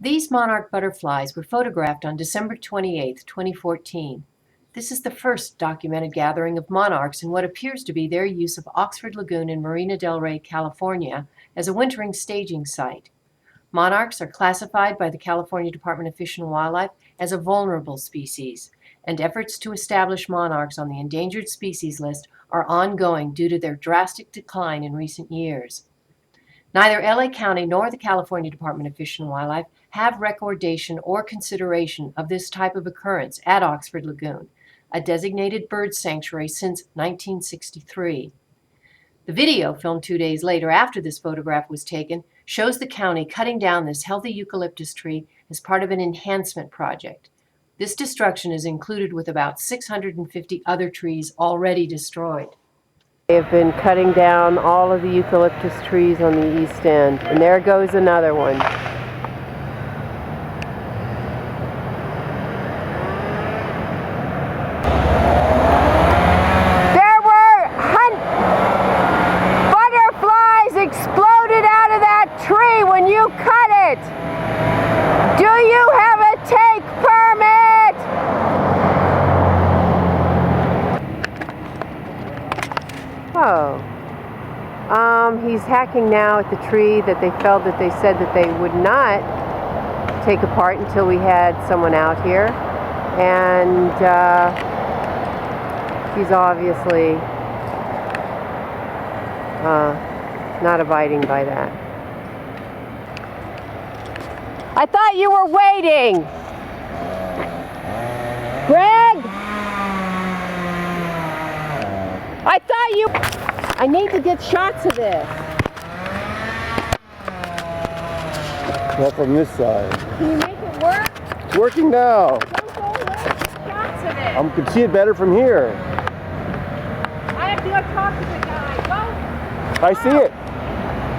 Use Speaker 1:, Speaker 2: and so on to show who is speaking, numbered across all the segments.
Speaker 1: These monarch butterflies were photographed on December 28, 2014. This is the first documented gathering of monarchs in what appears to be their use of Oxford Lagoon in Marina del Rey, California, as a wintering staging site. Monarchs are classified by the California Department of Fish and Wildlife as a vulnerable species, and efforts to establish monarchs on the endangered species list are ongoing due to their drastic decline in recent years. Neither LA County nor the California Department of Fish and Wildlife have recordation or consideration of this type of occurrence at Oxford Lagoon, a designated bird sanctuary since 1963. The video, filmed 2 days later after this photograph was taken, shows the county cutting down this healthy eucalyptus tree as part of an enhancement project. This destruction is included with about 650 other trees already destroyed. They have been cutting down all of the eucalyptus trees on the east end, and there goes another one. There were butterflies exploded out of that tree when you cut it. Do you have a take permit? Oh, he's hacking now at the tree that they felled that they said that they would not take apart until we had someone out here. And he's obviously not abiding by that. I thought you were waiting. Greg? I thought you... I need to get shots of this.
Speaker 2: Not from this side.
Speaker 1: Can you make it work?
Speaker 2: It's working now.
Speaker 1: Don't go away. Shots of it.
Speaker 2: I can see it better from here.
Speaker 1: I have to go talk to the guy. Go.
Speaker 2: I see it.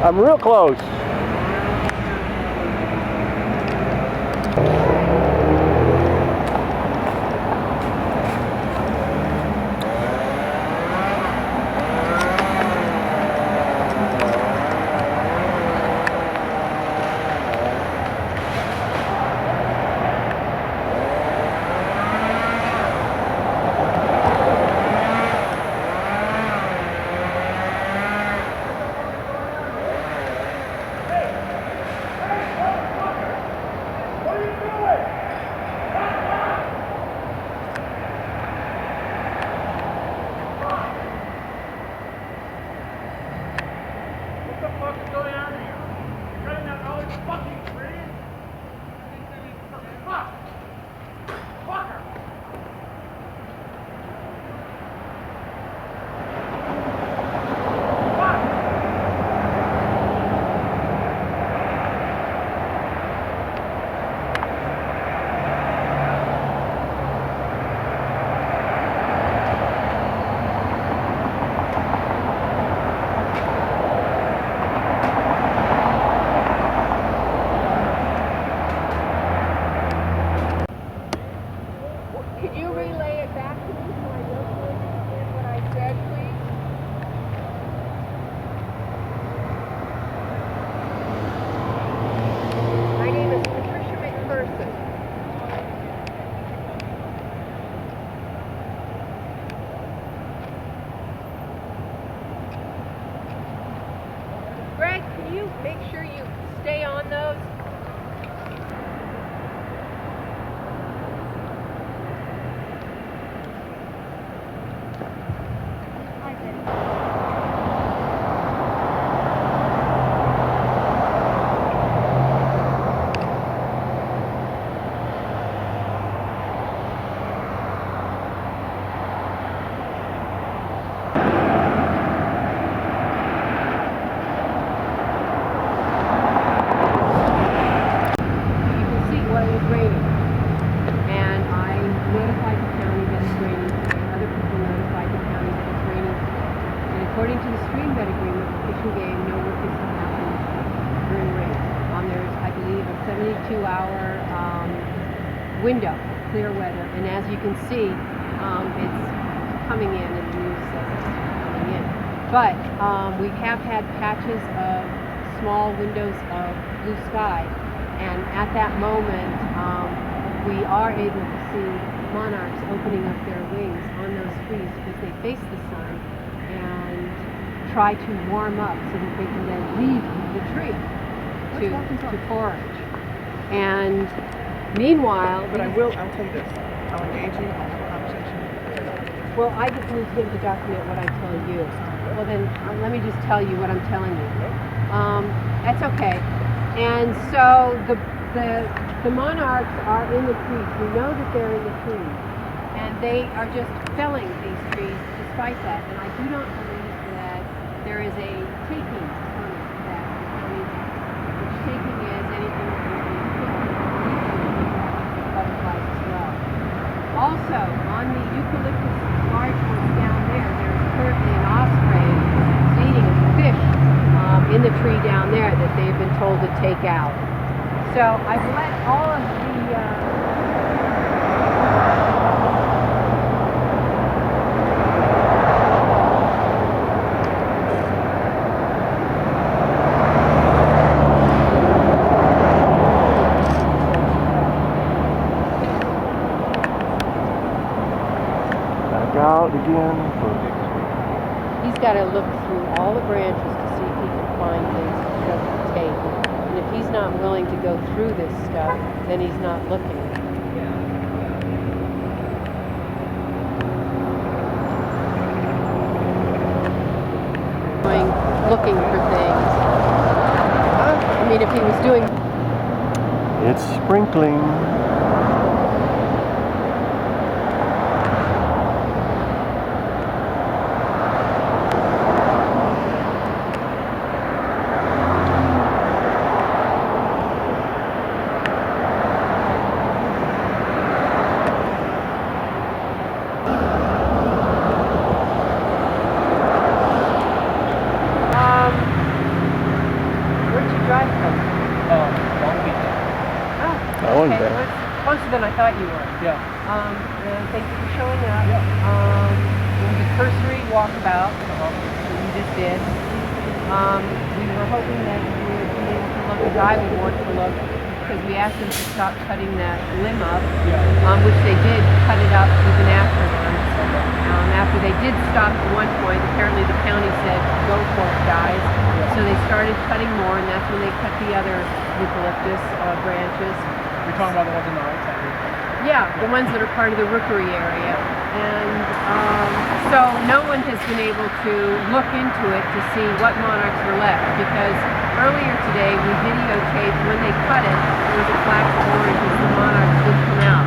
Speaker 2: I'm real close.
Speaker 1: My name is Patricia McPherson. Greg, can you make sure you stay on those? According to the stream bed agreement with Fish and Game, no work is to happen during rain. There's, I believe, a 72-hour window, clear weather, and as you can see, it's coming in, and the news says it's coming in. But we have had patches of small windows of blue sky And at that moment, we are able to see monarchs opening up their wings on those trees because they face the sun and try to warm up so that they can then leave the tree to forage. And meanwhile,
Speaker 3: But I'll tell you this. I'll engage you. I'll have a conversation.
Speaker 1: well, I just need him to document what I'm telling you. Well, then let me just tell you what I'm telling you. That's okay. And so the monarchs are in the trees. We know that they're in the trees, and they are just felling these trees despite that. And I do not believe that there is a taking permit that the county has, which taking is anything that would be butterflies as well. Also, on the eucalyptus large ones down there, there's currently an osprey that's eating a fish in the tree down there that they've been told to take out. So I've let all of the
Speaker 2: Back out again.
Speaker 1: he's got to look through all the branches to see if he can find things to shove the tape. And if he's not willing to go through this stuff, then he's not looking. Looking for things. I mean, if he was doing...
Speaker 2: It's sprinkling.
Speaker 1: Where'd you drive from?
Speaker 3: Long weekend.
Speaker 1: Oh,
Speaker 2: I wasn't
Speaker 1: okay.
Speaker 2: there.
Speaker 1: Closer than I thought you were.
Speaker 3: Yeah.
Speaker 1: Thank you for showing up.
Speaker 3: Yeah.
Speaker 1: It was a cursory walkabout that you just did. We were hoping that you would be able to look, the guy would want to look, because we asked them to stop cutting that limb up, which they did cut it up even after them. After they did stop at one point, apparently the county said, go for it, guys. So they started cutting more, and that's when they cut the other eucalyptus branches.
Speaker 3: You're talking about the ones on the right side.
Speaker 1: Yeah, the ones that are part of the rookery area. And so no one has been able to look into it to see what monarchs were left, because earlier today we videotaped when they cut it, there was a flash of orange as the monarchs did come out.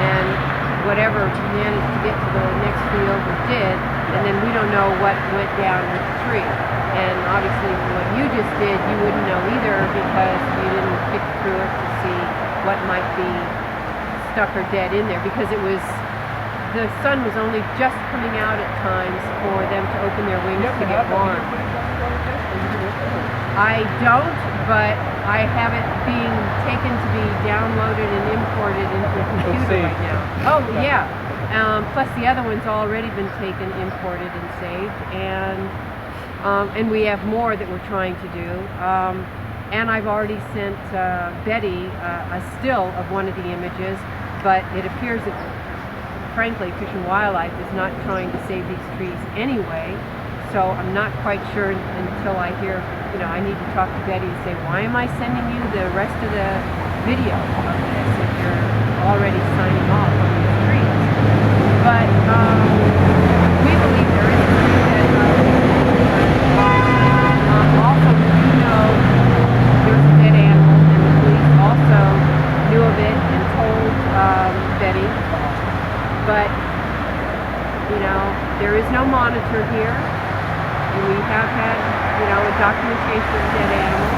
Speaker 1: And whatever managed to get to the next field did, and then we don't know what went down with the tree. And obviously what you just did, you wouldn't know either, because you didn't pick through it to see what might be stuck or dead in there, because it was, the sun was only just coming out at times for them to open their wings to get warm. I don't, but I have it being taken to be downloaded and imported into the computer right now. Oh, yeah. Plus the other one's already been taken, imported, and saved, and we have more that we're trying to do. And I've already sent Betty a still of one of the images, but it appears that, frankly, Fish and Wildlife is not trying to save these trees anyway. So I'm not quite sure until I hear, I need to talk to Betty and say, why am I sending you the rest of the video of this if you're already signing off on these trees? But we believe there is a tree that also, there's a dead animal, and the police also knew of it and told Betty. But, there is no monitor here. And we have had, a documentation of dead animals,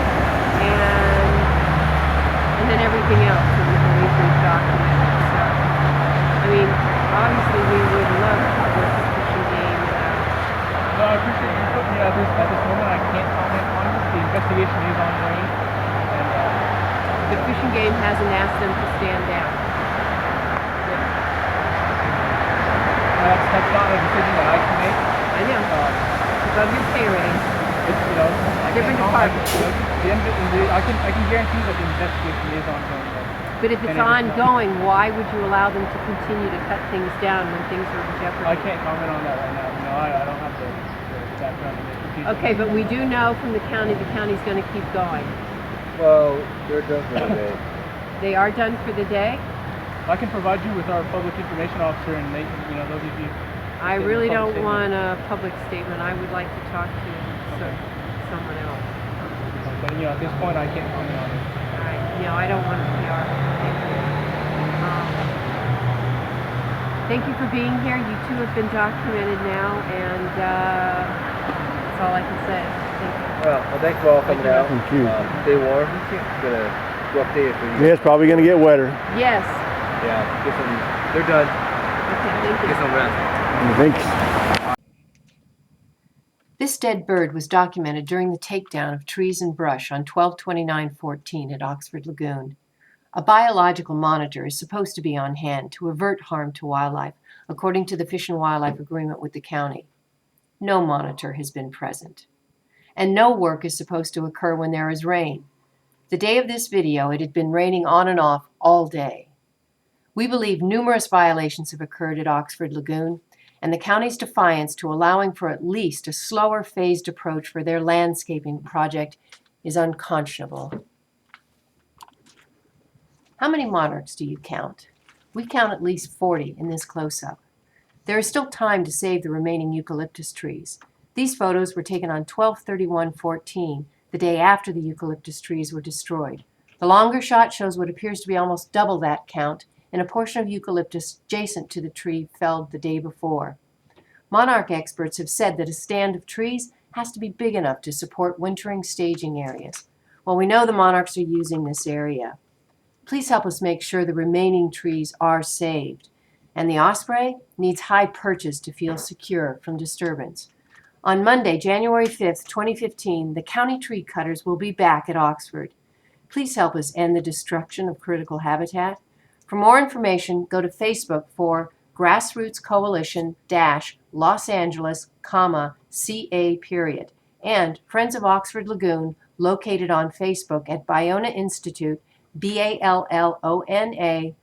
Speaker 1: and then everything else that we believe we've documented. So, obviously we would love to work with Fish and Game.
Speaker 3: No, I appreciate you putting me at this moment. I can't comment on this. The investigation is ongoing.
Speaker 1: The Fish and Game hasn't asked them to stand down.
Speaker 3: That's not a decision that I can make.
Speaker 1: I know. Above your pay raise.
Speaker 3: It's, you know, I
Speaker 1: Different
Speaker 3: can't comment.
Speaker 1: department.
Speaker 3: I can guarantee that the investigation is ongoing.
Speaker 1: But if it's ongoing, why would you allow them to continue to cut things down when things are in jeopardy?
Speaker 3: I can't comment on that right now. You know, I don't have the background in it.
Speaker 1: Okay, but we do know from the county's going to keep going.
Speaker 2: Well, they're done for the day.
Speaker 1: They are done for the day?
Speaker 3: I can provide you with our public information officer, and they, you know, they'll give you.
Speaker 1: I really don't want a public statement. I would like to talk to someone else.
Speaker 3: But you know, at this point, I can't comment on it.
Speaker 1: No, I don't want a PR. Thank you for being here. You two have been documented now, and that's all I can say. Thank you.
Speaker 4: Well, thanks for all coming out.
Speaker 2: Thank you.
Speaker 4: Stay warm. It's gonna go up there for you.
Speaker 2: Yeah, it's probably going to get wetter.
Speaker 1: Yes.
Speaker 4: Yeah, get some. They're done.
Speaker 1: Okay, thank you.
Speaker 4: Get some rest.
Speaker 2: Thanks.
Speaker 1: This dead bird was documented during the takedown of trees and brush on 12/29/14 at Oxford Lagoon. A biological monitor is supposed to be on hand to avert harm to wildlife, according to the Fish and Wildlife Agreement with the county. No monitor has been present. And no work is supposed to occur when there is rain. The day of this video, it had been raining on and off all day. We believe numerous violations have occurred at Oxford Lagoon, and the county's defiance to allowing for at least a slower phased approach for their landscaping project is unconscionable. How many monarchs do you count? We count at least 40 in this close-up. There is still time to save the remaining eucalyptus trees. These photos were taken on 12/31/14, the day after the eucalyptus trees were destroyed. The longer shot shows what appears to be almost double that count in a portion of eucalyptus adjacent to the tree felled the day before. Monarch experts have said that a stand of trees has to be big enough to support wintering staging areas. Well, we know the monarchs are using this area. Please help us make sure the remaining trees are saved. And the osprey needs high perches to feel secure from disturbance. On Monday, January 5th, 2015, the county tree cutters will be back at Oxford. Please help us end the destruction of critical habitat. For more information, go to Facebook for Grassroots Coalition Los Angeles, CA period, and Friends of Oxford Lagoon, located on Facebook at Ballona Institute, BALLONA,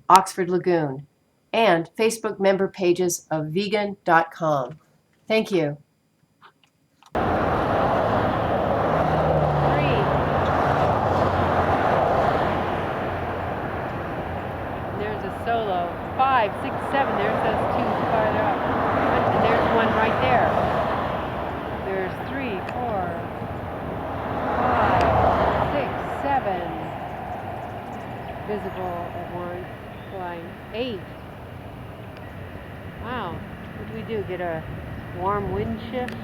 Speaker 1: Oxford Lagoon, and Facebook member pages of vegan.com. Thank you. There's a solo. 5, 6, 7. There's those two farther up. And there's one right there. There's 3, 4, 5, 6, 7. Visible at one. Flying. 8. Wow. What do we do? Get a warm wind shift?